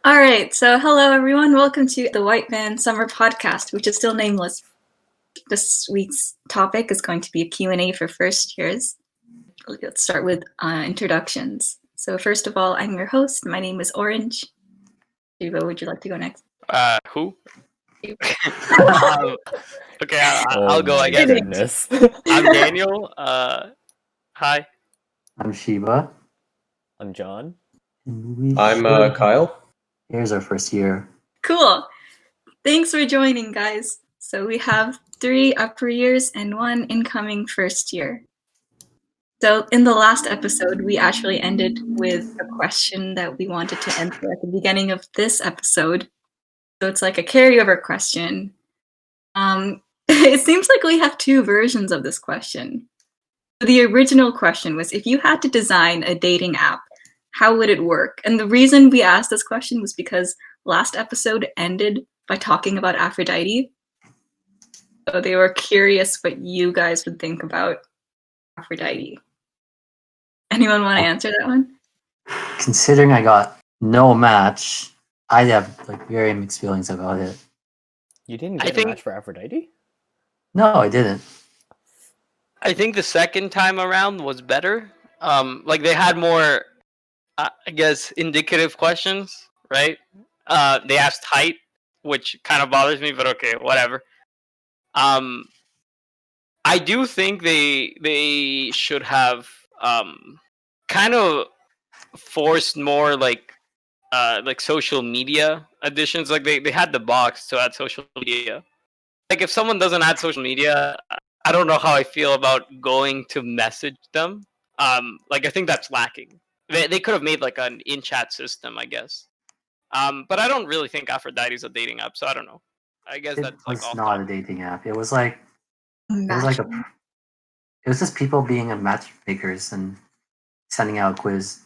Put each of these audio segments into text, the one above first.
All right, so hello everyone. Welcome to the White Van Summer Podcast, which is still nameless. This week's topic is going to be a Q&A for first years. Let's start with introductions. So first of all, I'm your host. My name is Orange. Shiva, would you like to go next? Who? Shiva. Okay, I'll go, I guess. Goodness. I'm Daniel. Hi. I'm Shiva. I'm John. I'm Kyle. Here's our first year. Cool. Thanks for joining, guys. So we have 3 upper years and 1 incoming first year. So in the last episode, we actually ended with a question that we wanted to answer at the beginning of this episode. So it's like a carryover question. It seems like we have 2 versions of this question. The original question was, if you had to design a dating app, how would it work? And the reason we asked this question was because last episode ended by talking about Aphrodite. So they were curious what you guys would think about Aphrodite. Anyone want to answer that one? Considering I got no match, I'd have very mixed feelings about it. You didn't get a match for Aphrodite? No, I didn't. I think the second time around was better. They had more, I guess, indicative questions, right? They asked height, which kind of bothers me, but okay, whatever. I do think they should have kind of forced more like social media additions. Like they had the box to add social media. Like if someone doesn't add social media, I don't know how I feel about going to message them. I think that's lacking. They could have made like an in-chat system, I guess. But I don't really think Aphrodite's a dating app, so I don't know. I guess that's It was not a dating app. It was it was just people being matchmakers and sending out a quiz.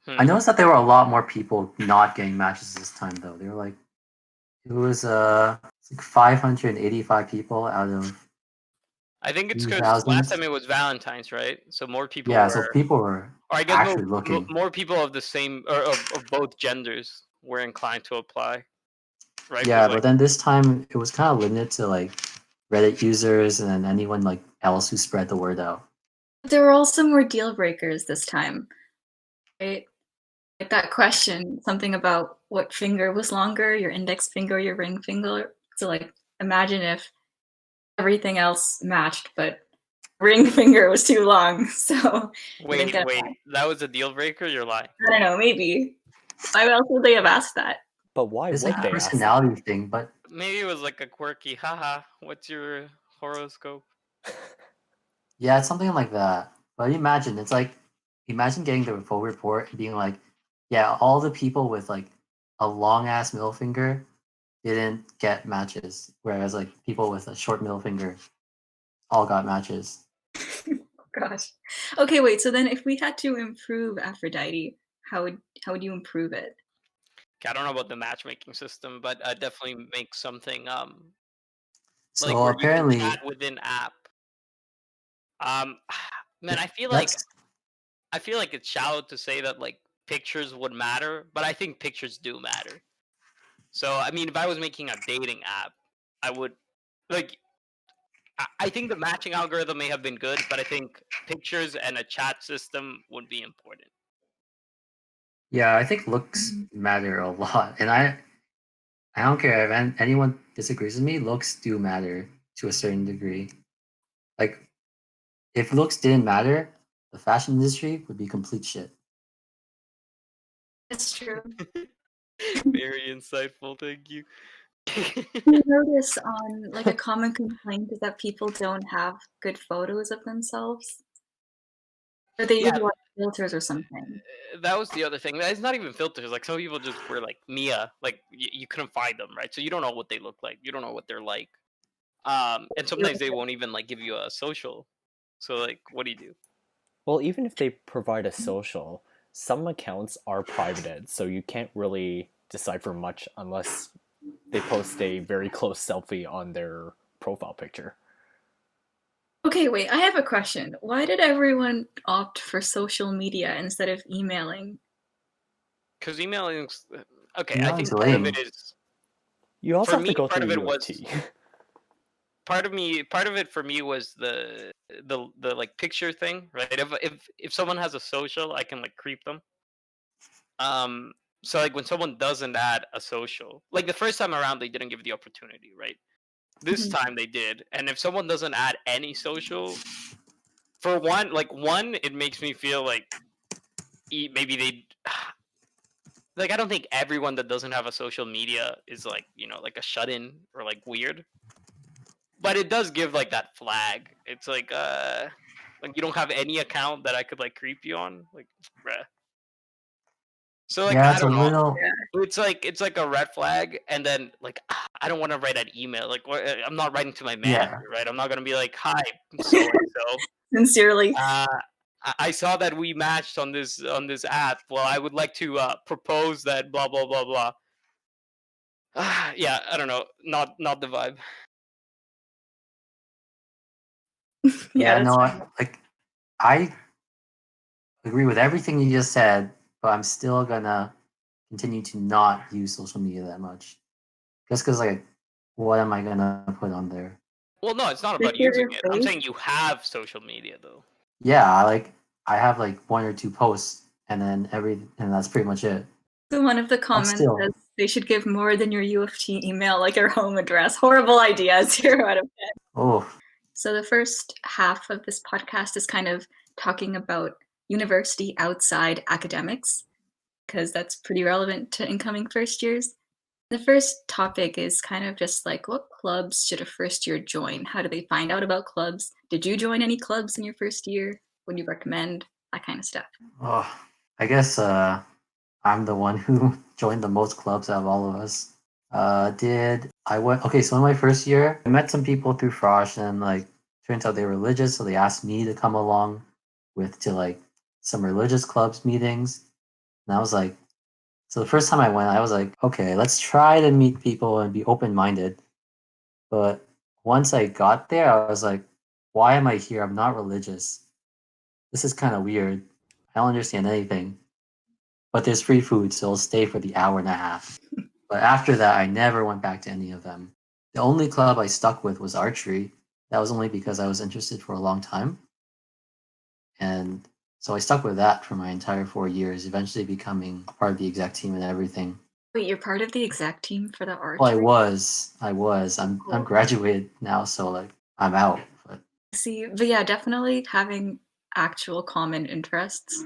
I noticed that there were a lot more people not getting matches this time, though. They were it was 585 people out of. I think it's because last time it was Valentine's, right? So more people. Yeah, so people were. Or I guess actually looking. More people of the same or of both genders were inclined to apply, right? Yeah, but then this time it was kind of limited to Reddit users and then anyone else who spread the word out. There were also more deal breakers this time, right? Like that question, something about what finger was longer, your index finger or your ring finger. So imagine if everything else matched, but ring finger was too long. So wait, that was a deal breaker? You're lying. I don't know, maybe. Why else would they have asked that? But why it's would a they personality thing, but maybe it was a quirky haha, what's your horoscope? Yeah, it's something like that. But imagine imagine getting the full report and being yeah, all the people with a long ass middle finger didn't get matches, whereas people with a short middle finger all got matches. Gosh. Okay, wait. So then, if we had to improve Aphrodite, how would you improve it? I don't know about the matchmaking system, but definitely make something So apparently, you can chat within app. Man, I feel like it's shallow to say that pictures would matter, but I think pictures do matter. So I mean, if I was making a dating app, I would I think the matching algorithm may have been good, but I think pictures and a chat system would be important. Yeah, I think looks matter a lot, and I don't care if anyone disagrees with me. Looks do matter to a certain degree. If looks didn't matter, the fashion industry would be complete shit. That's true. Very insightful, thank you. You notice a common complaint is that people don't have good photos of themselves, or they use filters or something. That was the other thing. It's not even filters. Some people just were Mia. You couldn't find them, right? So you don't know what they look like. You don't know what they're like. And sometimes they won't even give you a social. So what do you do? Well, even if they provide a social, some accounts are privated, so you can't really decipher much unless they post a very close selfie on their profile picture. Okay, wait, I have a question. Why did everyone opt for social media instead of emailing? Because emailing, okay, You're I not think into part of lame. it is You also for have to me. go Part through of it U of was T. part of it for me was the like picture thing, right? If someone has a social, I can like creep them. Um, so like when someone doesn't add a social, like the first time around they didn't give the opportunity, right? This Mhm. time they did, and if someone doesn't add any social, for one, it makes me feel like maybe they like I don't think everyone that doesn't have a social media is like like a shut in or like weird, but it does give like that flag. It's like you don't have any account that I could like creep you on, like bruh. So like Yeah, I it's a don't know. little. It's like a red flag, and then like I don't want to write an email. Like I'm not writing to my manager, Yeah, right? I'm not gonna be like, "Hi, so and so. Sincerely. I saw that we matched on this app. Well, I would like to propose that blah blah blah blah." Yeah, I don't know. Not the vibe. Yeah, yeah. that's No, fine. I agree with everything you just said, but I'm still gonna continue to not use social media that much, just because like, what am I gonna put on there? Well, no, it's not Like about using your it. I'm face. saying you have social media though. Yeah, I have like one or two posts, and then and that's pretty much it. So one of the But comments still, says they should give more than your U of T email, like your home address. Horrible idea. 0 out of 10. oh So the first half of this podcast is kind of talking about university outside academics, because that's pretty relevant to incoming first years. The first topic is kind of just like, what clubs should a first year join? How do they find out about clubs? Did you join any clubs in your first year? Would you recommend? That kind of stuff. oh, I guess I'm the one who joined the most clubs out of all of us. Did I went okay? So in my first year, I met some people through Frosh, and like turns out they were religious, so they asked me to come along to like some religious clubs meetings, and I was like, so the first time I went, I was like, okay, let's try to meet people and be open minded. But once I got there, I was like, why am I here? I'm not religious. This is kind of weird. I don't understand anything. But there's free food, so I'll stay for the hour and a half. But after that, I never went back to any of them. The only club I stuck with was archery. That was only because I was interested for a long time. And so I stuck with that for my entire 4 years, eventually becoming part of the exec team and everything. Wait, you're part of the exec team for the Well, archery? I was. I'm Cool. graduated now, so like I'm out. But See, but yeah, definitely having actual common interests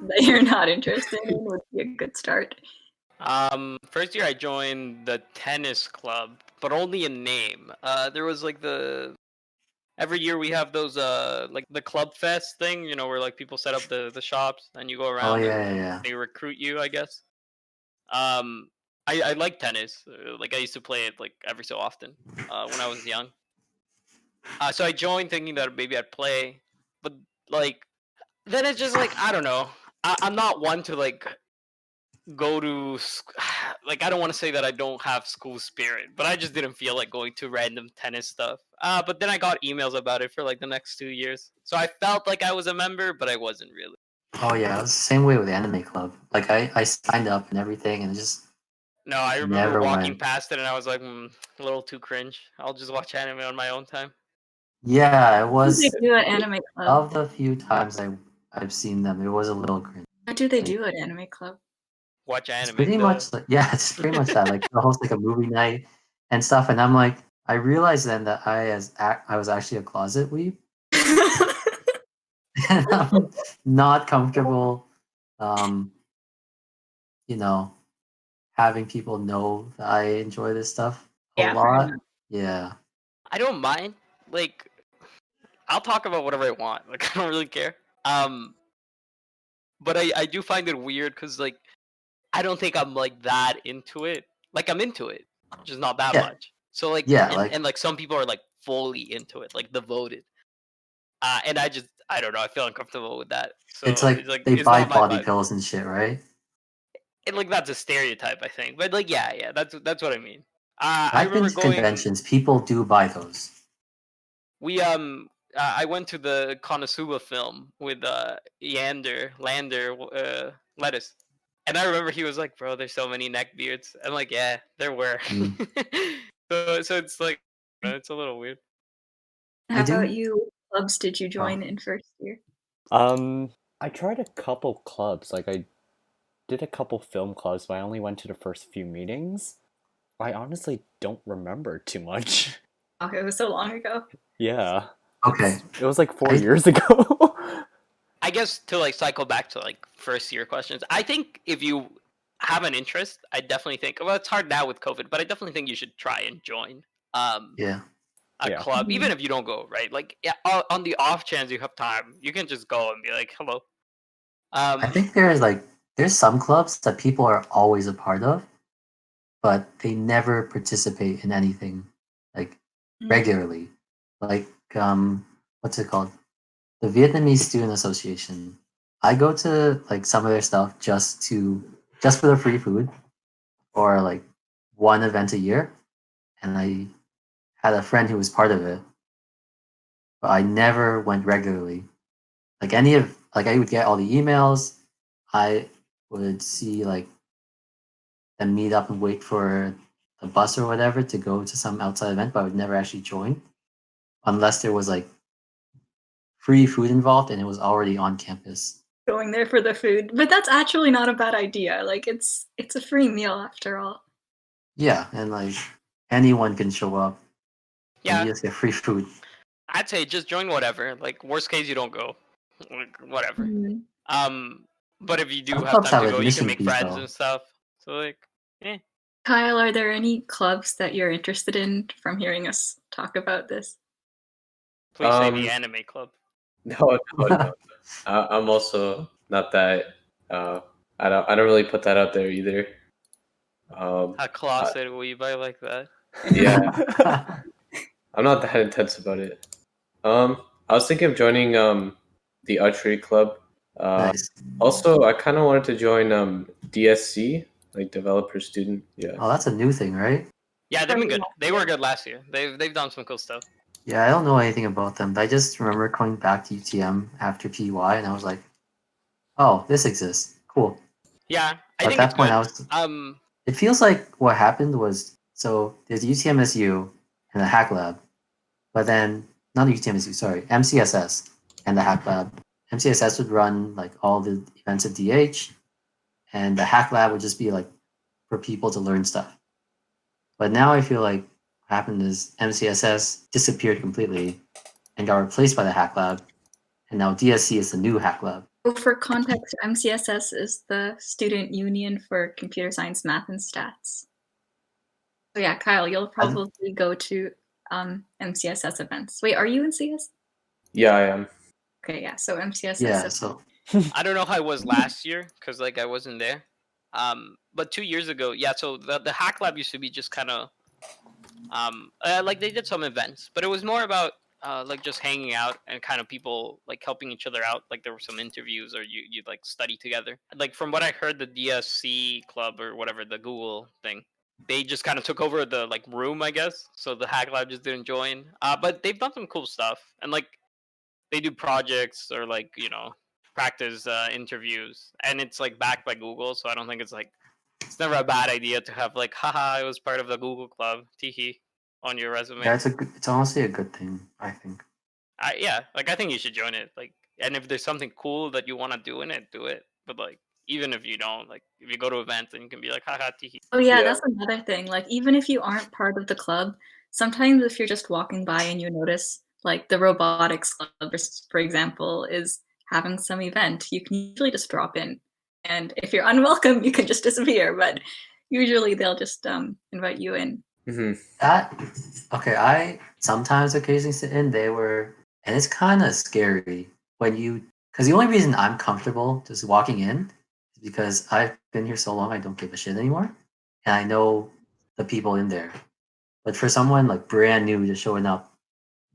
that you're not interested in would be a good start. First year I joined the tennis club, but only in name. There was like every year we have those like the club fest thing, where like people set up the shops and you go oh around and yeah. they recruit you, I guess. Um, I like tennis. Like I used to play it like every so often when I was young. So I joined thinking that maybe I'd play, but like then it's just like I don't know. I'm not one to like go to like I don't want to say that I don't have school spirit, but I just didn't feel like going to random tennis stuff. But then I got emails about it for like the next 2 years, so I felt like I was a member, but I wasn't really. Oh yeah, it was the same way with the anime club. Like I signed up and everything, and it just No, I remember never walking went. past it and I was like, a little too cringe. I'll just watch anime on my own time. Yeah, it What do they was do at Anime Club? of the few times I've seen them. It was a little cringe. What do they Like, do at Anime Club? Watch it's anime. pretty much like yeah, it's pretty much that. Like they'll host like a movie night and stuff, and I'm like, I realized then that I was actually a closet weeb, and I'm not comfortable, um, you know, having people know that I enjoy this stuff a Yeah, fair lot. enough. Yeah, I don't mind. Like, I'll talk about whatever I want. Like, I don't really care. But I do find it weird because like I don't think I'm like that into it. Like I'm into it, just not that yeah, much. So like yeah. and like some people are like fully into it, like devoted. And I don't know. I feel uncomfortable with that. It's So like it's like they it's buy not my body vibe. pills and shit, right? And like that's a stereotype, I think. But like yeah, that's what I mean. I I've been remember to going. conventions. People do buy those. We I went to the Konosuba film with Lander Lettuce, And I remember he was like, "Bro, there's so many neckbeards." I'm like, "Yeah, there were." Mm. So it's like it's a little weird. How about didn't- you? What clubs did you join in first year? I tried a couple clubs. Like I did a couple film clubs, but I only went to the first few meetings. I honestly don't remember too much. Okay, it was so long ago. Yeah. Okay. It was like 4 I- years ago. I guess to like cycle back to like first year questions. I think if you have an interest, I definitely think. Well, it's hard now with COVID, but I definitely think you should try and join Yeah. a Yeah. club, Mhm. even if you don't go. Right? Like, yeah, on the off chance you have time, you can just go and be like, "Hello." I think there's some clubs that people are always a part of, but they never participate in anything like Mm. regularly. Like what's it called? The Vietnamese Student Association. I go to like some of their stuff just for the free food or like one event a year. And I had a friend who was part of it, but I never went regularly. Like I would get all the emails. I would see like them meet up and wait for a bus or whatever to go to some outside event, but I would never actually join unless there was like free food involved and it was already on campus. Going there for the food, but that's actually not a bad idea. Like it's a free meal after all. Yeah, and like anyone can show up and Yeah, you just get free food. I'd say just join whatever. Like worst case, you don't go. Like, whatever. Mhm. But if you do Some have clubs time to have go, you can admission make fees, friends though. and stuff. So like, eh. Kyle, are there any clubs that you're interested in from hearing us talk about this? Please say the anime club. No. I'm also not that. I don't really put that out there either. How closeted will you buy like that? Yeah, I'm not that intense about it. I was thinking of joining the archery club. Nice. Also, I kind of wanted to join DSC, like developer student. Yeah. Oh, that's a new thing, right? Yeah, they've been good. They were good last year. They've done some cool stuff. Yeah, I don't know anything about them, but I just remember coming back to UTM after PY and I was like, oh, this exists. Cool. Yeah, I At think that it's point, good. I was. It feels like what happened was so there's UTMSU and the Hack Lab, but then not UTMSU, sorry, MCSS and the Hack Lab. MCSS would run like all the events at DH, and the Hack Lab would just be like for people to learn stuff. But now I feel like what happened is MCSS disappeared completely and got replaced by the Hack Lab, and now DSC is the new Hack Lab. So for context, MCSS is the Student Union for Computer Science, Math, and Stats. So yeah, Kyle, you'll probably go to MCSS events. Wait, are you in CS? Yeah, I am. Okay, yeah. So MCSS. Yeah, so I don't know how it was last year because like I wasn't there. But 2 years ago, yeah. So the Hack Lab used to be just kind of like they did some events, but it was more about like just hanging out and kind of people like helping each other out. Like there were some interviews or you'd like study together. Like from what I heard, the DSC club or whatever, the Google thing, they just kind of took over the like room, I guess. So the Hack Lab just didn't join. But they've done some cool stuff and like they do projects or like practice interviews, and it's like backed by Google. So I don't think it's never a bad idea to have like, haha, I was part of the Google club, teehee, on your resume. yeah, it's honestly a good thing, I think. Yeah, like I think you should join it. Like, and if there's something cool that you want to do in it, do it. But like, even if you don't, like, if you go to events, then you can be like, haha, teehee. Oh yeah, Yeah. that's another thing. Like even if you aren't part of the club, sometimes if you're just walking by and you notice like the robotics club, for example, is having some event, you can usually just drop in. And if you're unwelcome, you can just disappear. But usually they'll just invite you in. Okay, I sometimes occasionally sit in. And it's kind of scary because the only reason I'm comfortable just walking in is because I've been here so long, I don't give a shit anymore, and I know the people in there. But for someone like brand new just showing up,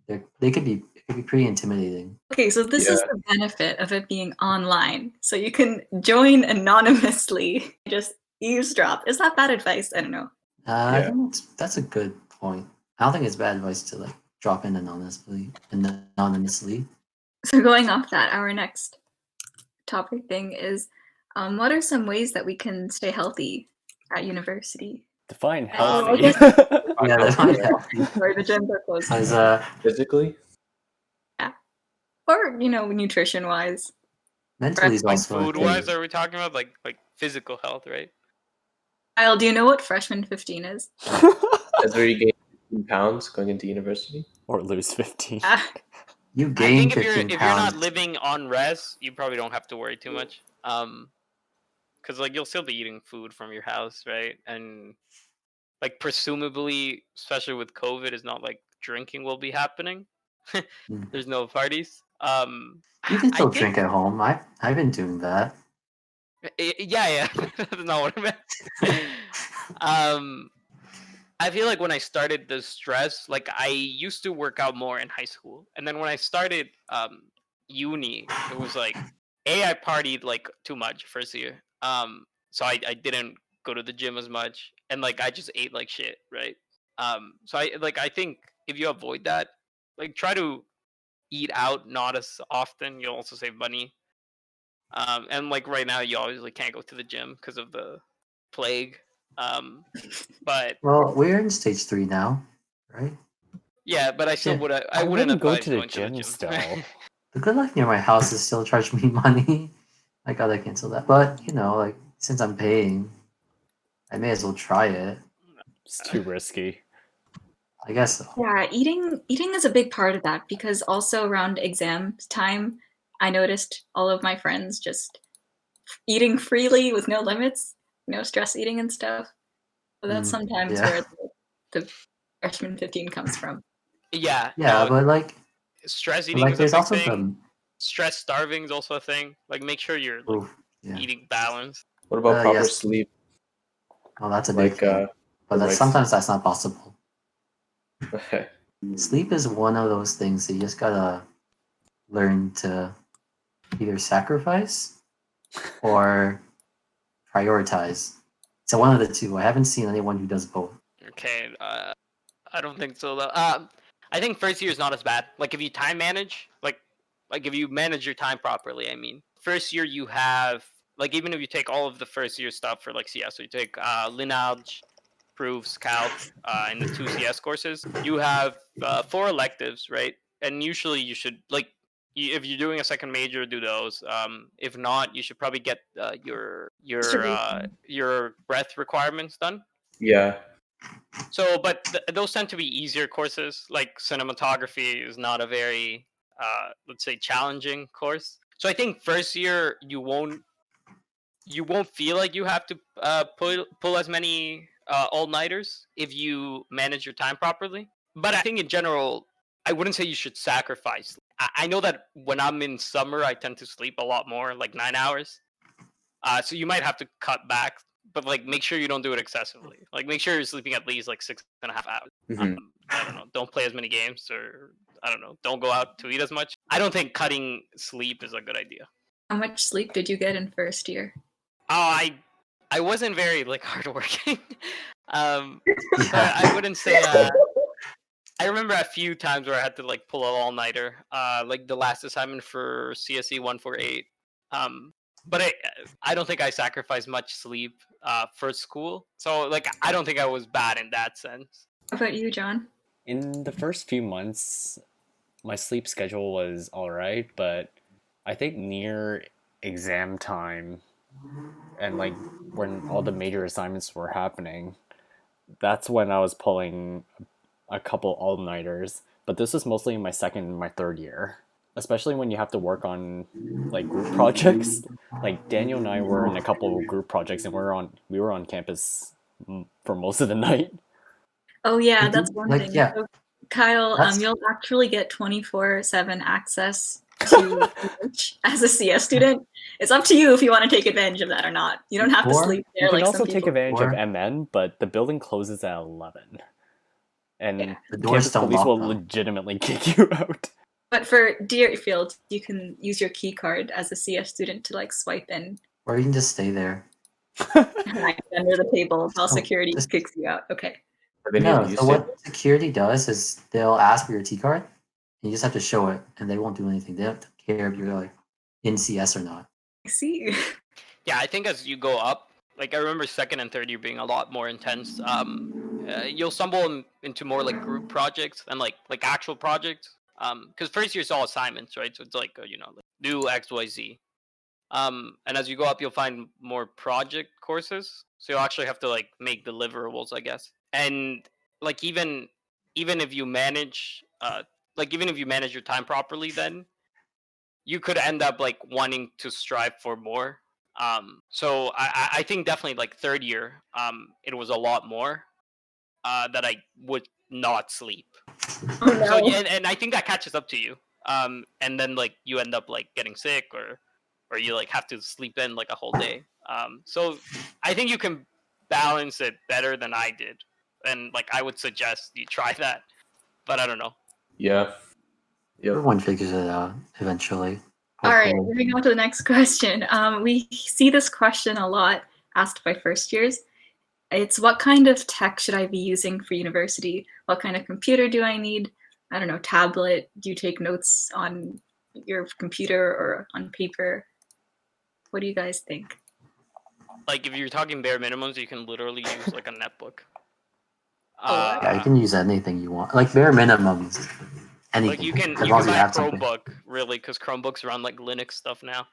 it could be pretty intimidating. Okay, so this is the benefit of it being online. So you can join anonymously, just eavesdrop. Is that bad advice? I don't know. I think that's a good point. I don't think it's bad advice to like drop in anonymously. So going off that, our next topic thing is What are some ways that we can stay healthy at university? Define Oh, I healthy. guess- Yeah, that's not healthy. Sorry, the gyms are closed. Because Physically? Or, nutrition-wise. mentally is Like also a food thing. wise, are we talking about like physical health, right? Kyle, do you know what freshman 15 is? That's where you gain 15 pounds going into university. Or lose 15. Ah, You I gain think if 15 you're pounds. not living on res, you probably don't have to worry too much. Because like you'll still be eating food from your house, right? And like presumably, especially with COVID, it's not like drinking will be happening. There's no parties. You can I still think- drink at home. I've been doing that. Yeah. That's not what I meant. I feel like when I started the stress, like I used to work out more in high school, and then when I started uni, it was like I partied like too much first year. So I didn't go to the gym as much, and like I just ate like shit, right? So I think if you avoid that, like try to eat out not as often, you'll also save money. And like right now, you obviously can't go to the gym because of the plague. But Well, we're in stage 3 now, right? yeah, but I still Yeah. would. I I wouldn't wouldn't go advise to the going to the gym gym. still. The Good Life near my house is still charging me money. I gotta cancel that. But like since I'm paying, I may as well try it. It's too risky. I guess so. yeah, eating is a big part of that because also around exam time, I noticed all of my friends just eating freely with no limits, no stress eating and stuff. So that's sometimes yeah. where the freshman 15 comes from. Yeah, Yeah, no, but like stress eating is a there's big also thing. Stress starving is also a thing. Like make sure you're like oof, yeah. eating balanced. What about proper yes. sleep? Oh, that's a big Like, thing. But like- sometimes that's not possible. Sleep is one of those things that you just gotta learn to either sacrifice or prioritize. So one of the two. I haven't seen anyone who does both. Okay, I don't think so though. I think first year is not as bad. Like if you time manage, like if you manage your time properly. I mean, first year you have like even if you take all of the first year stuff for like CS, so you take lineage, proofs, calc, and the 2 CS courses, you have 4 electives, right? And usually you should like if you're doing a second major, do those. If not, you should probably get your breath requirements done. Yeah. So, but those tend to be easier courses. Like cinematography is not a very, let's say, challenging course. So I think first year you won't feel like you have to pull as many all nighters if you manage your time properly. But I think in general, I wouldn't say you should sacrifice. I know that when I'm in summer, I tend to sleep a lot more, like 9 hours. So you might have to cut back, but like make sure you don't do it excessively. Like make sure you're sleeping at least like 6.5 hours. Mhm. I don't know. Don't play as many games, or I don't know. Don't go out to eat as much. I don't think cutting sleep is a good idea. How much sleep did you get in first year? Oh, I wasn't very like hardworking. So Yeah. I wouldn't say. I remember a few times where I had to like pull an all nighter. Like the last assignment for CSE 148. But I don't think I sacrificed much sleep for school. So like I don't think I was bad in that sense. How about you, John? In the first few months, my sleep schedule was alright, but I think near exam time and like when all the major assignments were happening, that's when I was pulling a couple all-nighters. But this was mostly in my second and my third year. Especially when you have to work on like group projects. Like Daniel and I were in a couple of group projects and we were on campus for most of the night. Oh yeah, I that's think, one like, thing. yeah. So, Kyle, That's- you'll actually get 24/7 access to lunch as a CS student. It's up to you if you want to take advantage of that or not. You don't have to Or sleep You there can like also some take people. advantage Or- of MN, but the building closes at 11. And Yeah. The doors campus don't police lock will though. legitimately kick you out. But for Deerfield, you can use your key card as a CS student to like swipe in Or you can just stay there. hide under the table while Oh, security just- kicks you out. Okay. Have any No, of you so used it? what security does is they'll ask for your T card, and you just have to show it, and they won't do anything. They don't care if you're like in CS or not. I see. Yeah, I think as you go up, like I remember second and third year being a lot more intense. You'll stumble into more like group projects and like actual projects. Because first year's all assignments, right? So it's like like do X, Y, Z. And as you go up, you'll find more project courses. So you'll actually have to like make deliverables, I guess. And like even if you manage, even if you manage your time properly, then you could end up like wanting to strive for more. So I think definitely like third year, it was a lot more that I would not sleep. Oh no. So yeah, and I think that catches up to you. And then like you end up like getting sick or you like have to sleep in like a whole day. So I think you can balance it better than I did, and like I would suggest you try that. But I don't know. Yeah. Yep. Everyone figures it out eventually. All right, hopefully. moving on to the next question. We see this question a lot asked by first years. It's what kind of tech should I be using for university? What kind of computer do I need? I don't know, tablet. Do you take notes on your computer or on paper? What do you guys think? Like if you're talking bare minimums, you can literally use like a netbook. Yeah, you can use anything you want. Like bare minimums. Anything. Like you can as long as buy a have something. Chromebook really, because Chromebooks run like Linux stuff now,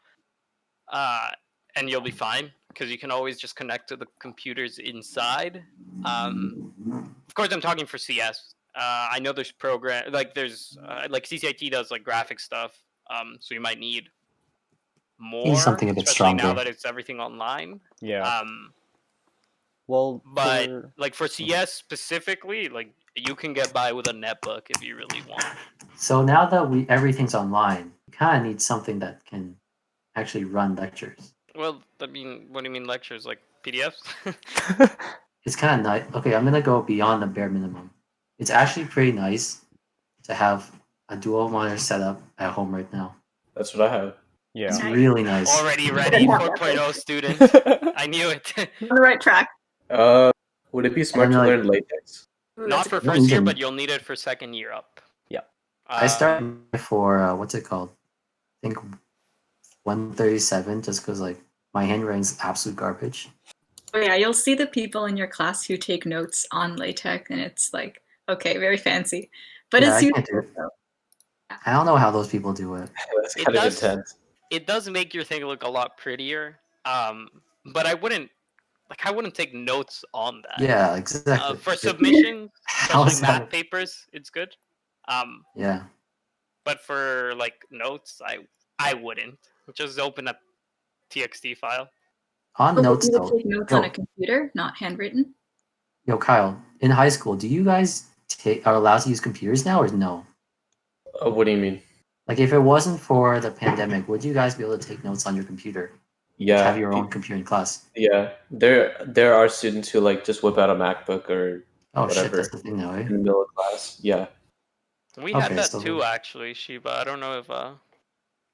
and you'll be fine because you can always just connect to the computers inside. Of course, I'm talking for CS. I know there's there's like CCIT does like graphic stuff, so you might need more, something a bit especially now stronger. that it's everything online. Yeah. Well, But like for CS specifically, like you can get by with a netbook if you really want. So now that everything's online, you kind of need something that can actually run lectures. Well, I mean, what do you mean lectures? Like PDFs? It's kind of nice. Okay, I'm gonna go beyond the bare minimum. It's actually pretty nice to have a dual monitor setup at home right now. That's what I have. yeah. It's Nice. really nice. Already ready, 4.0 student. I knew it. On the right track. Would it be smart And to then, learn latex? Ooh, Not that's for a good No, first year, even- but you'll need it for second year up. Yeah. I started for what's it called? I think 137, just because like my handwriting's absolute garbage. Oh yeah, you'll see the people in your class who take notes on LaTeX, and it's like, okay, very fancy, but Yeah, it's I can't do useful. it. I don't know how those people do it. That's It kind of does- intense. It does make your thing look a lot prettier. But I wouldn't take notes on that. Yeah, exactly. For submissions, How especially is math that? papers, it's good. Yeah. But for like notes, I wouldn't. Just open a TXT file. On But notes you would though, take notes on yo, a computer, not handwritten. yo, Kyle, in high school, do you guys are allowed to use computers now or no? What do you mean? Like, if it wasn't for the pandemic, would you guys be able to take notes on your computer? Yeah. Have your own computer in class? Yeah. There are students who like just whip out a MacBook or Oh shit, whatever that's the thing now, eh? in the middle of class. Yeah. We had Okay, that so- too, actually, Shiba. I don't know if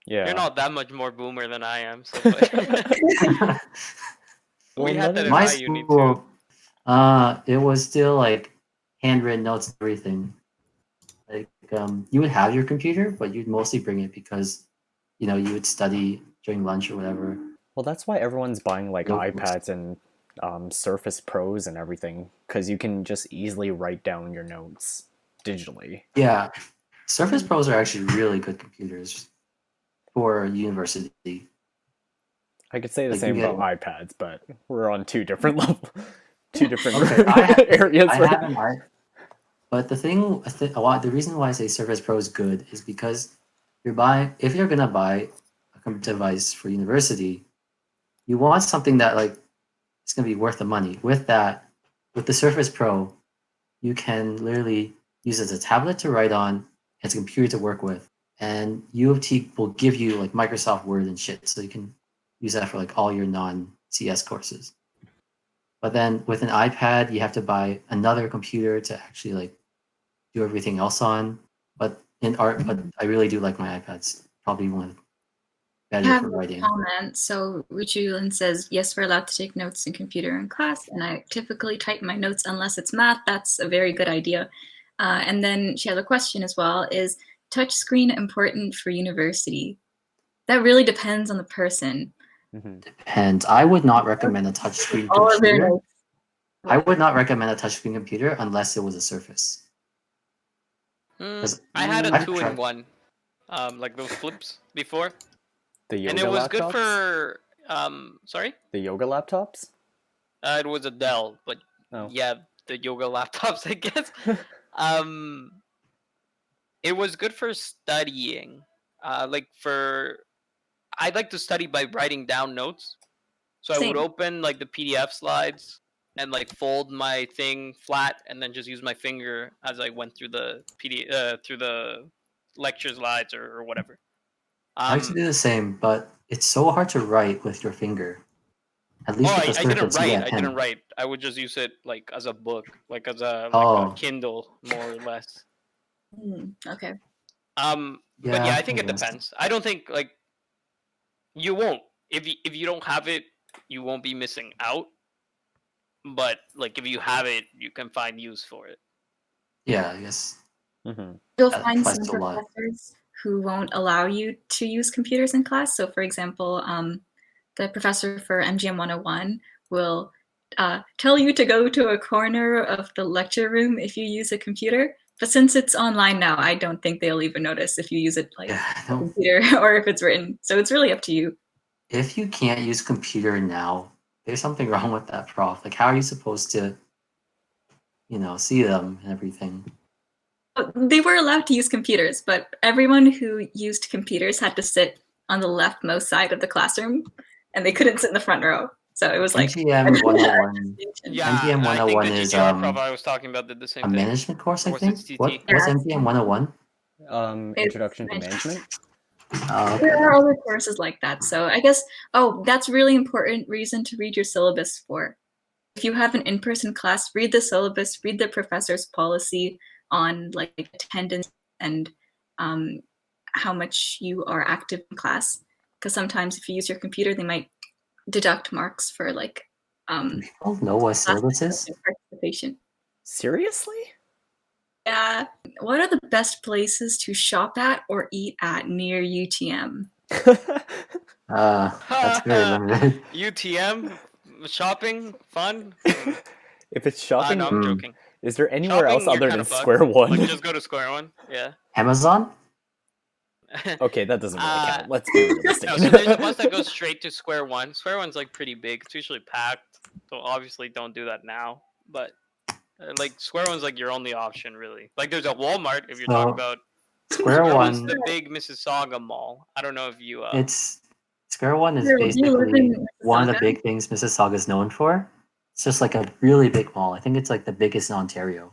Yeah. you're not that much more boomer than I am. So Well, we had that in My my uni too. school, it was still like handwritten notes and everything. Like, you would have your computer, but you'd mostly bring it because, you would study during lunch or whatever. Well, that's why everyone's buying like Nope. iPads and Surface Pros and everything, because you can just easily write down your notes digitally. Yeah, Surface Pros are actually really good computers for university. I could say the Like, same you about iPads, but we're on two different two different Okay, I areas. I right haven't, but the reason why I say Surface Pro is good is because if you're gonna buy a computer device for university, you want something that like it's gonna be worth the money. With the Surface Pro, you can literally use it as a tablet to write on, as a computer to work with, and U of T will give you like Microsoft Word and shit, so you can use that for like all your non-CS courses. But then with an iPad, you have to buy another computer to actually like do everything else on. But I really do like my iPads. Probably one of the I better have for a writing. comment. So Ruchulin says, yes, we're allowed to take notes in computer in class, and I typically type my notes unless it's math. That's a very good idea. And then she has a question as well, is touchscreen important for university? That really depends on the person. Mhm. Depends. I would not recommend a touchscreen All of their computer. notes. I would not recommend a touchscreen computer unless it was a Surface. I had a I've 2-in-1, like those flips before, The yoga and it was laptops? good for. Sorry, The yoga laptops? it was a Dell, but Oh. yeah, the yoga laptops, I guess. It was good for studying. I'd like to study by writing down notes. So I would Same. open like the PDF slides and like fold my thing flat and then just use my finger as I went through the through the lecture slides or whatever. I like to do the same, but it's so hard to write with your finger. At least with the I didn't Surface, you write. get a I pen. didn't write. I would just use it like as a book, like as a Oh. Kindle, more or less. Okay. But yeah, I think I it guess. depends. I don't think like you won't if you don't have it, you won't be missing out. But like if you have it, you can find use for it. Yeah, I guess. Mm-hmm. You'll That find applies some to a lot. professors who won't allow you to use computers in class. So, for example, the professor for MGM 101 will tell you to go to a corner of the lecture room if you use a computer. But since it's online now, I don't think they'll even notice if you use it like Yeah, a computer or if it's written. So it's really up to you. if you can't use computer now, there's something wrong with that prof. Like, how are you supposed to, see them and everything? They were allowed to use computers, but everyone who used computers had to sit on the leftmost side of the classroom, and they couldn't sit in the front row. So it was like MGM 101. Yeah, MGM I think 101 the is GGR prof I was talking about did the same a thing. management course, I Or was think. it What, TT? what's Yeah. MGM 101? Introduction to management? Oh, There okay. are other courses like that. So I guess, that's really important reason to read your syllabus for. If you have an in-person class, read the syllabus, read the professor's policy on like attendance and how much you are active in class. Because sometimes if you use your computer, they might deduct marks for like Do people know what syllabus is? participation. Seriously? Yeah. What are the best places to shop at or eat at near UTM? That's very limited. UTM shopping fun. If it's shopping, No, I'm joking. is there anywhere Shopping, else you're other kinda than fucked. Square One? Like just go to Square One. Yeah. Amazon? Okay, that doesn't really count. Let's be realistic. No, so there's a bus that goes straight to Square One. Square One's like pretty big. It's usually packed. So obviously don't do that now. But like Square One's like your only option really. Like there's a Walmart if you're talking about Square One's One. the big Mississauga mall. I don't know if you It's Square One is Do you live basically in one of the Mississauga? big things Mississauga is known for. It's just like a really big mall. I think it's like the biggest in Ontario.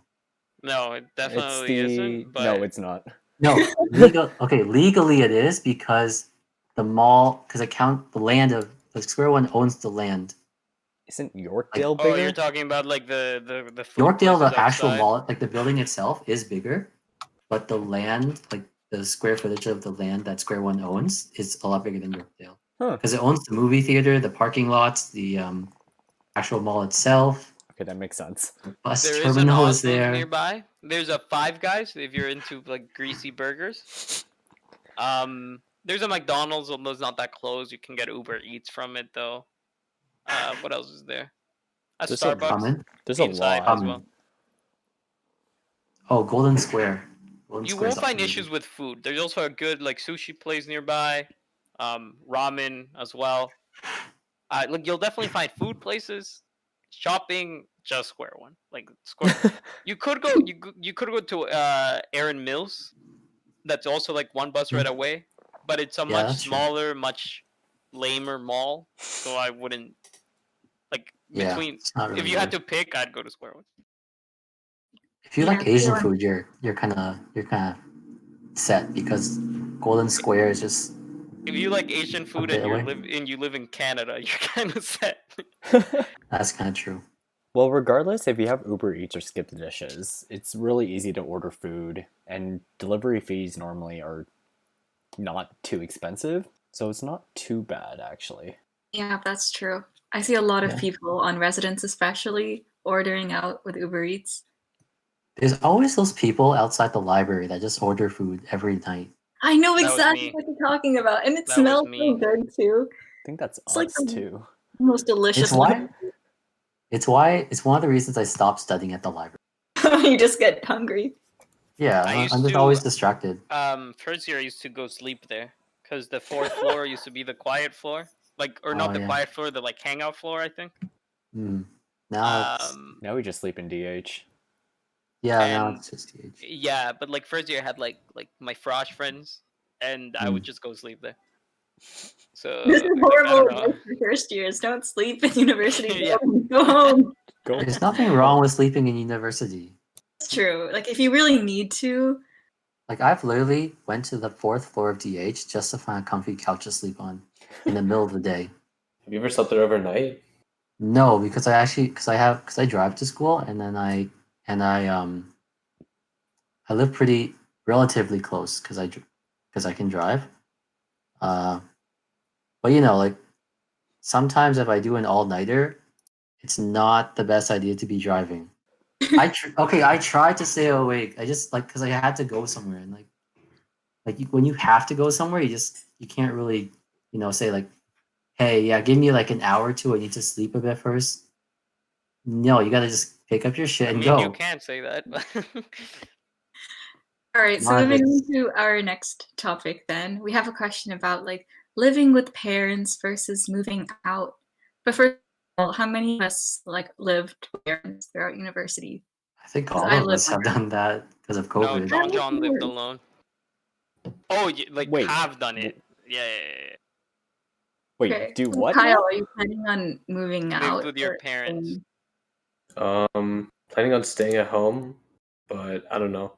No, it It's definitely isn't. But No, it's not. No, legally it is because the mall, because the land of the Square One owns the land. Isn't Yorkdale oh, bigger? you're talking about like the food Yorkdale, the places actual outside? mall, like the building itself, is bigger, but the land, like the square footage of the land that Square One owns, is a lot bigger than Yorkdale Huh. because it owns the movie theater, the parking lots, the actual mall itself. Okay, that makes sense. The bus There is an terminal is Osmond there. nearby. There's a Five Guys if you're into like greasy burgers. There's a McDonald's, although it's not that close. You can get Uber Eats from it though. What else is there? A There's Starbucks Common. There's a inside lot. as well. Oh, Golden Square. Golden You Square won't is find also issues big. with food. There's also a good like sushi place nearby, ramen as well. Like you'll definitely find food places. Shopping, just Square One. Like Square. You could go. You could go to Aaron Mills. That's also like one bus ride away, but it's a Yeah, much that's true. smaller, much lamer mall. So I wouldn't like Yeah, between. it's not If really you had good. to pick, I'd go to Square One. If you Yeah, like Asian Square food, you're kind of set because Golden Square is just If you like Asian food bit and away. you live in Canada, you're kind of set. that's kind of true. Well, regardless, if you have Uber Eats or Skip the Dishes, it's really easy to order food, and delivery fees normally are not too expensive, so it's not too bad, actually. Yeah, that's true. I see a lot of Yeah. people on residence especially ordering out with Uber Eats. There's always those people outside the library that just order food every night. I know That was exactly me. what you're talking about, and it That was smells so me. good too. think that's It's like us the too. most delicious. It's one of the reasons I stopped studying at the library. You just get hungry. Yeah, I used I'm just to- always distracted. First year I used to go sleep there because the fourth floor used to be the quiet floor, not Oh, the yeah. quiet floor, the hangout floor, I think. Now it's Now we just sleep in DH. now and it's just DH. yeah, but first year I had like my frosh friends, and I would just go sleep there. So This is I horrible don't know. advice for first years. Don't sleep in university. Yeah. Go home. Go. There's nothing wrong with sleeping in university. It's true. Like if you really need to, Like I've literally went to the 4th floor of DH just to find a comfy couch to sleep on in the middle of the day. Have you ever slept there overnight? No, because I drive to school and then I live pretty relatively close because I can drive. But like sometimes if I do an all-nighter, it's not the best idea to be driving. I tried to stay awake. I just because I had to go somewhere and when you have to go somewhere, you can't really say hey, yeah, give me an hour or two. I need to sleep a bit first. No, you gotta just pick up your shit I and mean, go. you can't say that. But all right. So Not moving this- on to our next topic, then we have a question about living with parents versus moving out. But first of all, how many of us lived with parents throughout university? I think 'Cause all I of live us have with- done that because of no, COVID. John lived alone. Oh, Wait, have done it. Yeah. Wait, Okay. do So what? Kyle, now? are you planning on moving out? Lived with your or parents. staying? Planning on staying at home, but I don't know.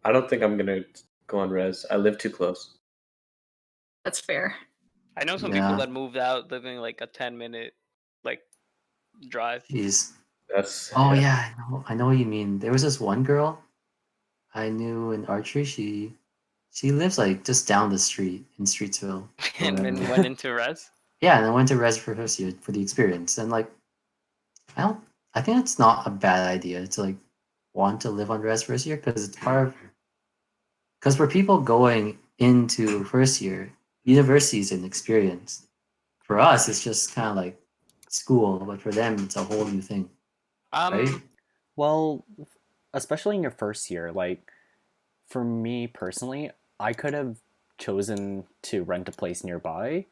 I don't think I'm gonna go on res. I live too close. That's fair. I know some Yeah. people that moved out living a 10-minute drive. Jeez. That's Oh yeah, I know what you mean. There was this one girl I knew in archery. She lives just down the street in Streetsville. or And then whatever. went into res. Yeah, and I went to res for first year for the experience, and I think it's not a bad idea to want to live on res first year because it's because for people going into first year, university is an experience. For us, it's just kind of like school, but for them, it's a whole new thing, right? Well, especially in your first year, for me personally, I could have chosen to rent a place nearby,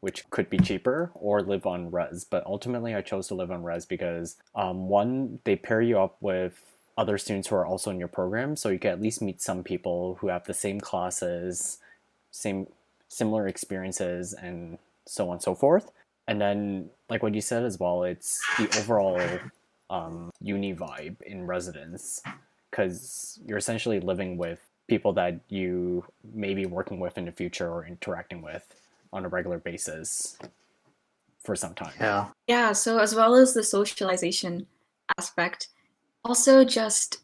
which could be cheaper, or live on res. But ultimately, I chose to live on res because one, they pair you up with other students who are also in your program, so you can at least meet some people who have the same classes, similar experiences, and so on and so forth. And then, like what you said as well, it's the overall uni vibe in residence, because you're essentially living with people that you may be working with in the future or interacting with on a regular basis for some time. Yeah. Yeah, so as well as the socialization aspect, also just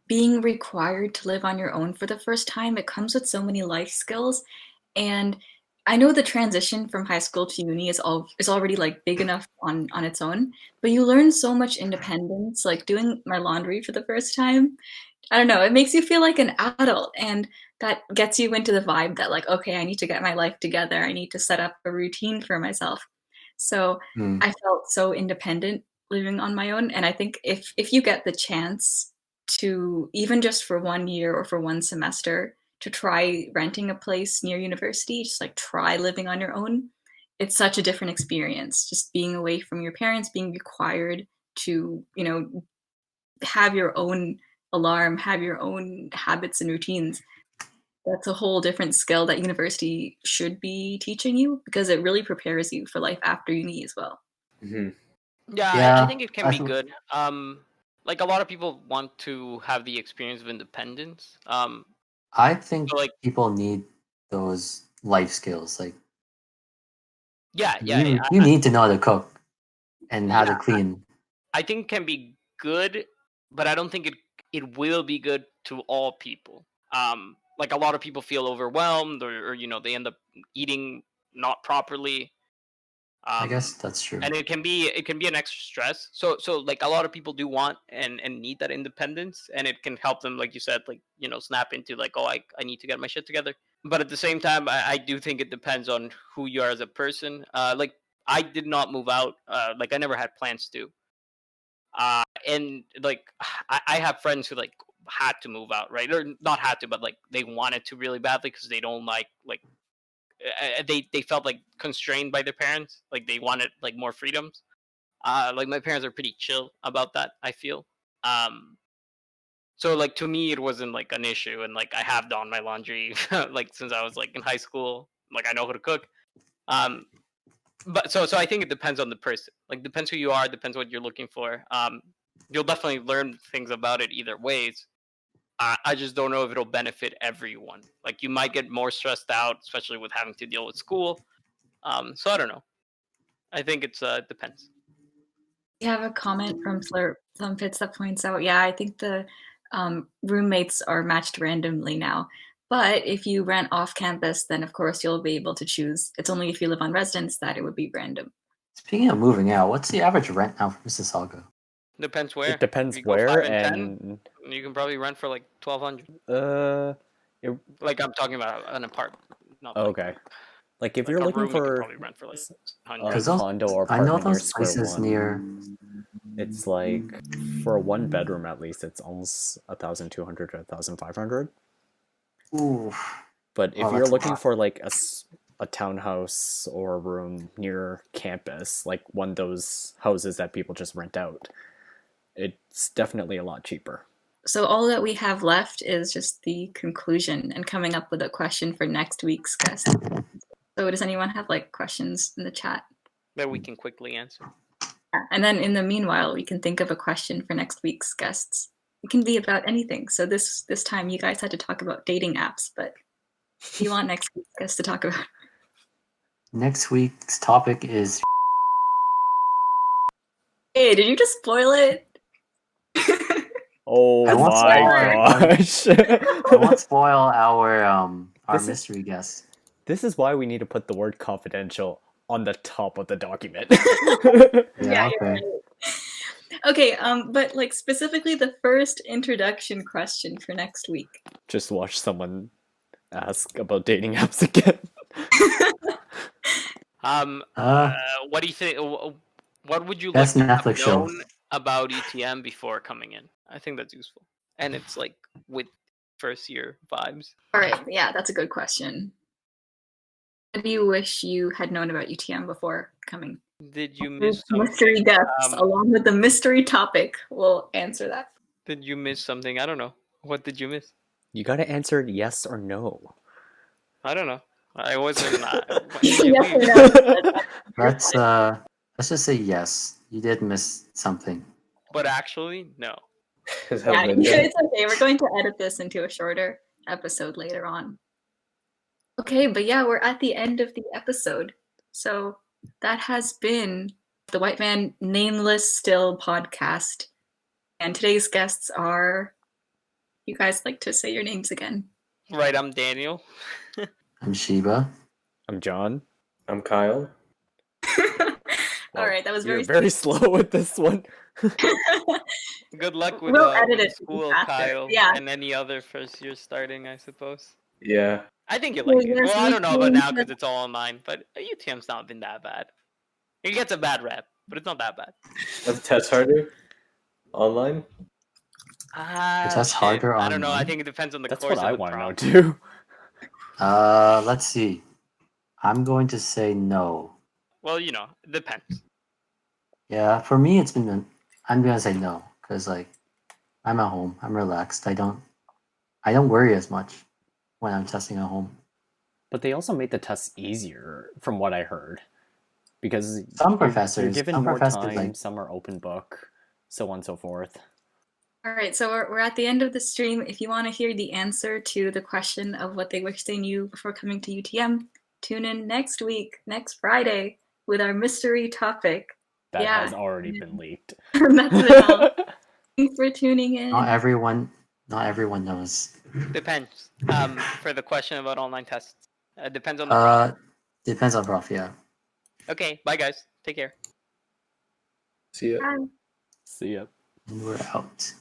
being required to live on your own for the first time, it comes with so many life skills. And I know the transition from high school to uni is already big enough on its own, but you learn so much independence, doing my laundry for the first time. I don't know, it makes you feel like an adult, and that gets you into the vibe that okay, I need to get my life together. I need to set up a routine for myself. So I felt so independent living on my own, and I think if you get the chance to, even just for 1 year or for one semester, to try renting a place near university, just try living on your own, it's such a different experience. Just being away from your parents, being required to, have your own alarm, have your own habits and routines. That's a whole different skill that university should be teaching you, because it really prepares you for life after uni as well. hmm Yeah, Yeah, I think it can I be think- good. A lot of people want to have the experience of independence. I think So, people need those life skills. yeah, You need to know how to cook and how to Yeah. clean. I think it can be good, but I don't think it will be good to all people. A lot of people feel overwhelmed, or they end up eating not properly. I guess that's true. And it can be an extra stress. So a lot of people do want and need that independence, and it can help them, like you said, snap into oh, I need to get my shit together. But at the same time, I do think it depends on who you are as a person. Like I did not move out. Like I never had plans to. And like I have friends who like had to move out, right? Or not had to, but like they wanted to really badly because they don't like they felt like constrained by their parents. Like they wanted like more freedoms. Like my parents are pretty chill about that, I feel. So like to me it wasn't like an issue, and like I have done my laundry like since I was like in high school. Like I know how to cook. Um but so I think it depends on the person. Like depends who you are, depends what you're looking for. You'll definitely learn things about it either ways. I just don't know if it'll benefit everyone. Like you might get more stressed out, especially with having to deal with school. So I don't know. I think it depends. We have a comment from Fitz that points out, yeah, I think the roommates are matched randomly now. But if you rent off campus, then of course you'll be able to choose. It's only if you live on residence that it would be random. Speaking of moving out, what's the average rent now for Mississauga? Depends where. It depends If you go where 5 and 10, and you can probably rent for like 1,200. Like I'm talking about an apartment. Not like, okay. Like if like you're a looking room, you can for probably rent for like a 100. Because those- condo or I know apartment near those Square places One, near. it's like for a 1 bedroom at least, it's almost 1,200 to 1,500. Ooh, But if Oh, you're that's a looking lot. for like a townhouse or a room near campus, like one of those houses that people just rent out, it's definitely a lot cheaper. So all that we have left is just the conclusion and coming up with a question for next week's guest. So does anyone have like questions in the chat? That we can quickly answer. And then in the meanwhile, we can think of a question for next week's guests. It can be about anything. So this time you guys had to talk about dating apps, but what do you want next week's guest to talk about? next week's topic is. Hey, did you just spoil it? Oh I won't my gosh! I won't spoil our This is- mystery guest. This is why we need to put the word confidential on the top of the document. Yeah, you're okay. right. Okay, but like specifically the first introduction question for next week. Just watch someone ask about dating apps again. What do you think? What would you like That's to have Netflix show. known about UTM before coming in? I think that's useful, and it's like with first year vibes. All right, yeah, that's a good question. What do you wish you had known about UTM before coming? Did you miss Mystery something? guests, along with the mystery topic, will answer that. Did you miss something? I don't know. What did you miss? You gotta answer yes or no. I don't know. I wasn't. Yes or no? Let's just say yes. You did miss something. But actually, no. Is that Yeah, Linda? it's okay. We're going to edit this into a shorter episode later on. Okay, but yeah, we're at the end of the episode. So that has been the White Van Nameless Still podcast. And today's guests are, you guys like to say your names again? Right, I'm Daniel. I'm Sheba. I'm John. I'm Kyle. All right, that was You're very very slow with this one. Good luck with, We'll edit with it school, faster. Kyle, Yeah. and any other first year starting, I suppose. Yeah. I think you like it. yes, Well, I we don't know about can. now because it's all online, but UTM's not been that bad. It gets a bad rep, but it's not that bad. Are the tests harder? Online? test harder I don't know. I online? think it depends on the That's course what I and the want to know problem. too. Let's see. I'm going to say no. Well, it depends. Yeah, for me, I'm gonna say no because like I'm at home. I'm relaxed. I don't worry as much when I'm testing at home. But they also made the tests easier, from what I heard, because Some you're professors, given some more professors, time. like- Some are open book, so on and so forth. All right, so we're at the end of the stream. If you want to hear the answer to the question of what they wish they knew before coming to UTM, tune in next week, next Friday, with our mystery topic. That Yeah. has already been leaked. That's been all. Thanks for tuning in. Not everyone knows. Depends. For the question about online tests, depends on the prof. Depends on prof. Yeah. Okay, bye guys. Take care. See ya. Bye. See ya. And we're out.